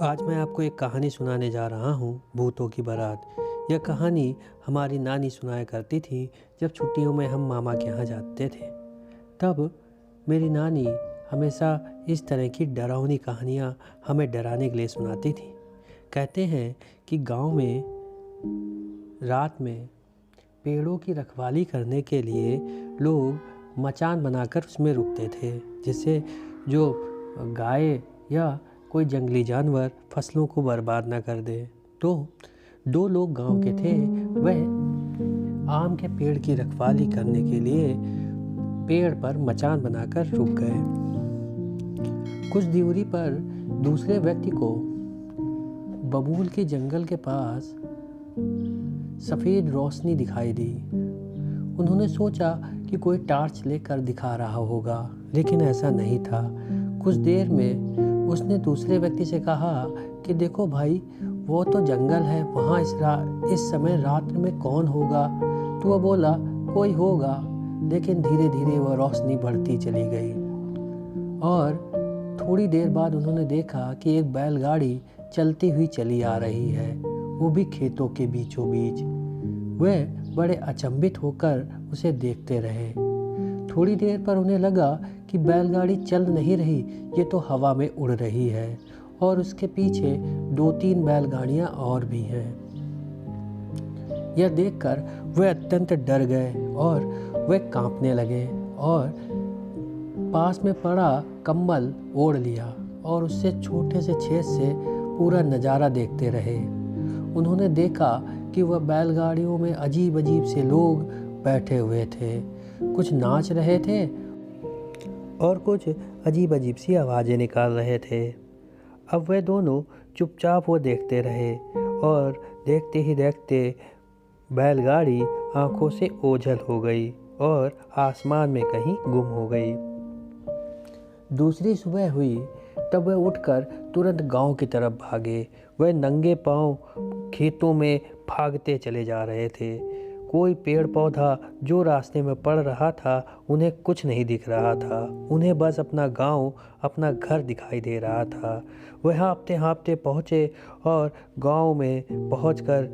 आज मैं आपको एक कहानी सुनाने जा रहा हूँ, भूतों की बारात। यह कहानी हमारी नानी सुनाया करती थी जब छुट्टियों में हम मामा के यहाँ जाते थे। तब मेरी नानी हमेशा इस तरह की डरावनी कहानियाँ हमें डराने के लिए सुनाती थी। कहते हैं कि गांव में रात में पेड़ों की रखवाली करने के लिए लोग मचान बनाकर उसमें रुकते थे, जिससे जो गाय या कोई जंगली जानवर फसलों को बर्बाद ना कर दे। तो दो लोग गांव के थे, वह आम के पेड़ की रखवाली करने के लिए पेड़ पर मचान बनाकर रुक गए। कुछ दूरी पर दूसरे व्यक्ति को बबूल के जंगल के पास सफ़ेद रोशनी दिखाई दी। उन्होंने सोचा कि कोई टार्च लेकर दिखा रहा होगा, लेकिन ऐसा नहीं था। कुछ देर में उसने दूसरे व्यक्ति से कहा कि देखो भाई, वो तो जंगल है, वहाँ इस समय रात में कौन होगा। तो वह बोला कोई होगा, लेकिन धीरे धीरे वह रोशनी बढ़ती चली गई और थोड़ी देर बाद उन्होंने देखा कि एक बैलगाड़ी चलती हुई चली आ रही है, वो भी खेतों के बीचों बीच। वे बड़े अचंभित होकर उसे देखते रहे। थोड़ी देर पर उन्हें लगा कि बैलगाड़ी चल नहीं रही, ये तो हवा में उड़ रही है और उसके पीछे 2-3 बैलगाड़ियां और भी हैं। यह देखकर वे अत्यंत डर गए और वे कांपने लगे और पास में पड़ा कंबल ओढ़ लिया और उससे छोटे से छेद से पूरा नज़ारा देखते रहे। उन्होंने देखा कि वह बैलगाड़ियों में अजीब अजीब से लोग बैठे हुए थे, कुछ नाच रहे थे और कुछ अजीब अजीब सी आवाज़ें निकाल रहे थे। अब वे दोनों चुपचाप वो देखते रहे और देखते ही देखते बैलगाड़ी आंखों से ओझल हो गई और आसमान में कहीं गुम हो गई। दूसरी सुबह हुई तब वे उठकर तुरंत गांव की तरफ भागे। वे नंगे पांव खेतों में भागते चले जा रहे थे। कोई पेड़ पौधा जो रास्ते में पड़ रहा था उन्हें कुछ नहीं दिख रहा था। उन्हें बस अपना गांव, अपना घर दिखाई दे रहा था। वे हाँफते हाँफते पहुँचे और गांव में पहुंचकर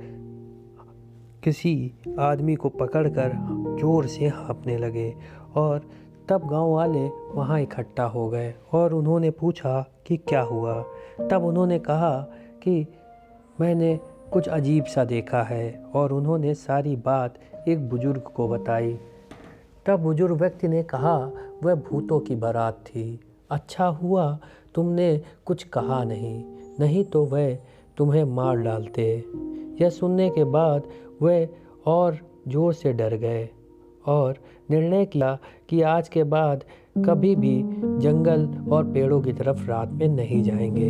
किसी आदमी को पकड़कर जोर से हाँफने लगे और तब गांव वाले वहाँ इकट्ठा हो गए और उन्होंने पूछा कि क्या हुआ। तब उन्होंने कहा कि मैंने कुछ अजीब सा देखा है और उन्होंने सारी बात एक बुजुर्ग को बताई। तब बुजुर्ग व्यक्ति ने कहा वह भूतों की बारात थी। अच्छा हुआ तुमने कुछ कहा नहीं तो वह तुम्हें मार डालते। यह सुनने के बाद वह और ज़ोर से डर गए और निर्णय किया कि आज के बाद कभी भी जंगल और पेड़ों की तरफ रात में नहीं जाएंगे।